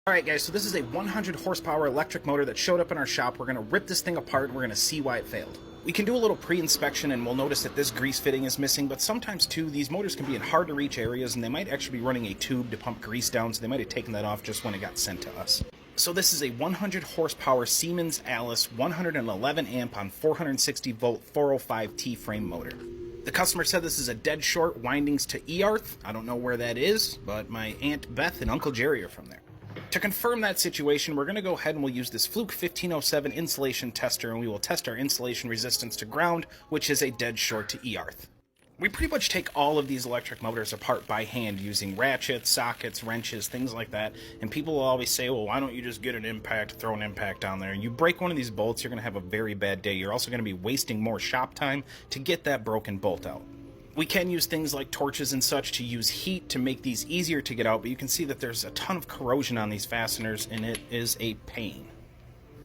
Alright guys, so this is a 100 horsepower electric motor that showed up in our shop. We're going to rip this thing apart and we're going to see why it failed. We can do a little pre-inspection and we'll notice that this grease fitting is missing, but sometimes too, these motors can be in hard to reach areas and they might actually be running a tube to pump grease down, so they might have taken that off just when it got sent to us. So this is a 100 horsepower Siemens Alice 111 amp on 460 volt 405T frame motor. The customer said this is a dead short windings to Earth. I don't know where that is, but my Aunt Beth and Uncle Jerry are from there. To confirm that situation, we're going to go ahead and we'll use this Fluke 1507 insulation tester, and we will test our insulation resistance to ground, which is a dead short to Earth. We pretty much take all of these electric motors apart by hand using ratchets, sockets, wrenches, things like that, and people will always say, well, why don't you just get an impact, throw an impact on there? And you break one of these bolts, you're going to have a very bad day. You're also going to be wasting more shop time to get that broken bolt out. We can use things like torches and such to use heat to make these easier to get out, but you can see that there's a ton of corrosion on these fasteners and it is a pain.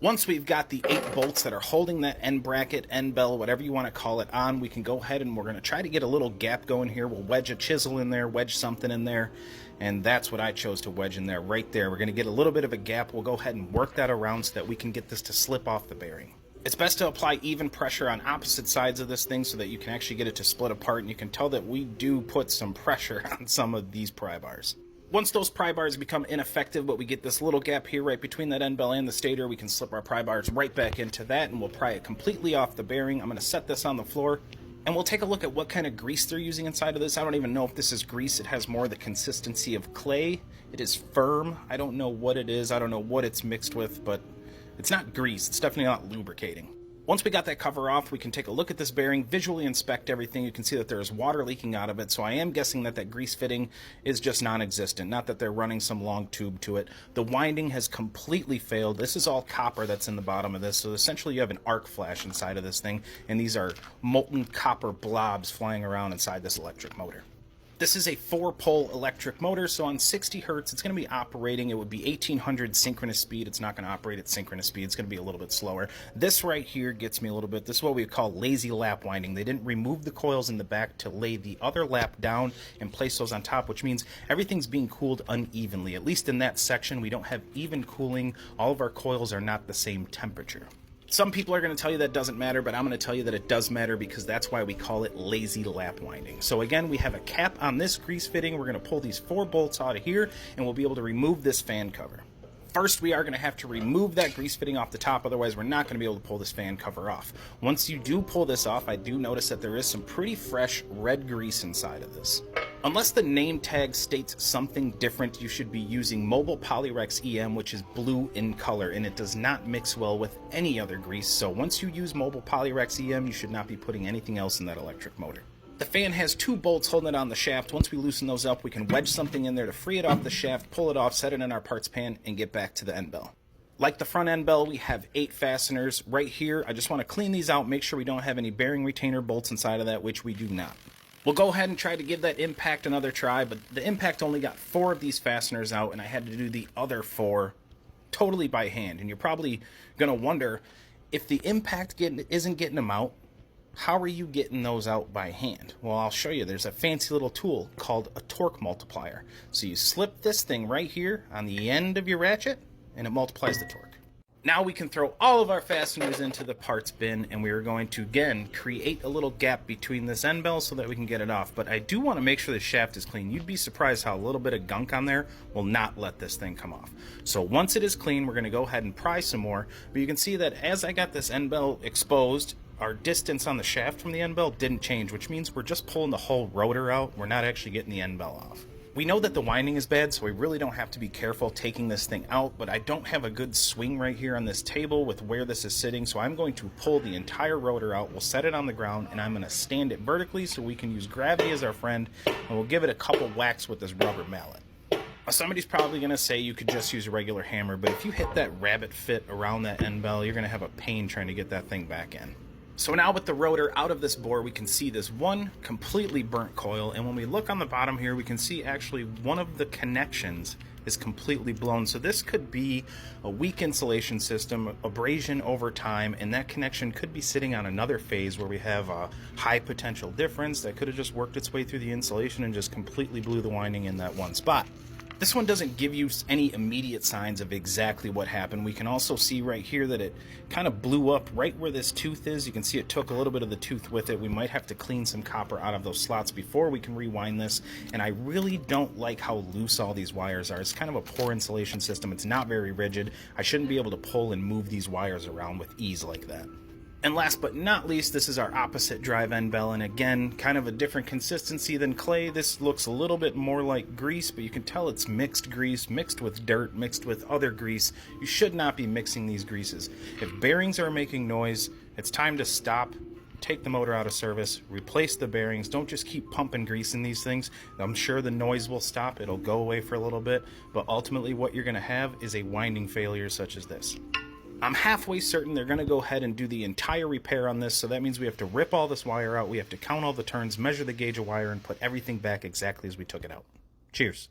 Once we've got the 8 bolts that are holding that end bracket, end bell, whatever you want to call it on, we can go ahead and we're going to try to get a little gap going here. We'll wedge a chisel in there, wedge something in there, and that's what I chose to wedge in there right there. We're going to get a little bit of a gap. We'll go ahead and work that around so that we can get this to slip off the bearing. It's best to apply even pressure on opposite sides of this thing so that you can actually get it to split apart, and you can tell that we do put some pressure on some of these pry bars. Once those pry bars become ineffective, but we get this little gap here right between that end bell and the stator, we can slip our pry bars right back into that and we'll pry it completely off the bearing. I'm going to set this on the floor and we'll take a look at what kind of grease they're using inside of this. I don't even know if this is grease. It has more the consistency of clay. It is firm. I don't know what it is. I don't know what it's mixed with, but it's not grease. It's definitely not lubricating. Once we got that cover off, we can take a look at this bearing, visually inspect everything. You can see that there is water leaking out of it, so I am guessing that that grease fitting is just non-existent, not that they're running some long tube to it. The winding has completely failed. This is all copper that's in the bottom of this, so essentially you have an arc flash inside of this thing, and these are molten copper blobs flying around inside this electric motor. This is a 4-pole electric motor, so on 60 hertz, it's going to be operating. It would be 1800 synchronous speed. It's not going to operate at synchronous speed. It's going to be a little bit slower. This right here gets me a little bit. This is what we call lazy lap winding. They didn't remove the coils in the back to lay the other lap down and place those on top, which means everything's being cooled unevenly. At least in that section, we don't have even cooling. All of our coils are not the same temperature. Some people are going to tell you that doesn't matter, but I'm going to tell you that it does matter because that's why we call it lazy lap winding. So again, we have a cap on this grease fitting. We're going to pull these 4 bolts out of here and we'll be able to remove this fan cover. First, we are going to have to remove that grease fitting off the top, otherwise we're not going to be able to pull this fan cover off. Once you do pull this off, I do notice that there is some pretty fresh red grease inside of this. Unless the name tag states something different, you should be using Mobil Polyrex EM, which is blue in color, and it does not mix well with any other grease. So once you use Mobil Polyrex EM, you should not be putting anything else in that electric motor. The fan has 2 bolts holding it on the shaft. Once we loosen those up, we can wedge something in there to free it off the shaft, pull it off, set it in our parts pan, and get back to the end bell. Like the front end bell, we have 8 fasteners right here. I just want to clean these out, make sure we don't have any bearing retainer bolts inside of that, which we do not. We'll go ahead and try to give that impact another try, but the impact only got 4 of these fasteners out, and I had to do the other 4 totally by hand. And you're probably going to wonder, if the impact isn't getting them out, how are you getting those out by hand? Well, I'll show you. There's a fancy little tool called a torque multiplier. So you slip this thing right here on the end of your ratchet, and it multiplies the torque. Now we can throw all of our fasteners into the parts bin, and we are going to, again, create a little gap between this end bell so that we can get it off. But I do want to make sure the shaft is clean. You'd be surprised how a little bit of gunk on there will not let this thing come off. So once it is clean, we're going to go ahead and pry some more. But you can see that as I got this end bell exposed, our distance on the shaft from the end bell didn't change, which means we're just pulling the whole rotor out. We're not actually getting the end bell off. We know that the winding is bad, so we really don't have to be careful taking this thing out, but I don't have a good swing right here on this table with where this is sitting, so I'm going to pull the entire rotor out. We'll set it on the ground, and I'm going to stand it vertically so we can use gravity as our friend, and we'll give it a couple whacks with this rubber mallet. Somebody's probably going to say you could just use a regular hammer, but if you hit that rabbit fit around that end bell, you're going to have a pain trying to get that thing back in. So now with the rotor out of this bore, we can see this one completely burnt coil, and when we look on the bottom here, we can see actually one of the connections is completely blown. So this could be a weak insulation system, abrasion over time, and that connection could be sitting on another phase where we have a high potential difference that could have just worked its way through the insulation and just completely blew the winding in that one spot. This one doesn't give you any immediate signs of exactly what happened. We can also see right here that it kind of blew up right where this tooth is. You can see it took a little bit of the tooth with it. We might have to clean some copper out of those slots before we can rewind this. And I really don't like how loose all these wires are. It's kind of a poor insulation system. It's not very rigid. I shouldn't be able to pull and move these wires around with ease like that. And last but not least, this is our opposite drive end bell, and again, kind of a different consistency than clay. This looks a little bit more like grease, but you can tell it's mixed grease, mixed with dirt, mixed with other grease. You should not be mixing these greases. If bearings are making noise, it's time to stop, take the motor out of service, replace the bearings. Don't just keep pumping grease in these things. I'm sure the noise will stop, it'll go away for a little bit, but ultimately what you're going to have is a winding failure such as this. I'm halfway certain they're going to go ahead and do the entire repair on this, so that means we have to rip all this wire out, we have to count all the turns, measure the gauge of wire, and put everything back exactly as we took it out. Cheers.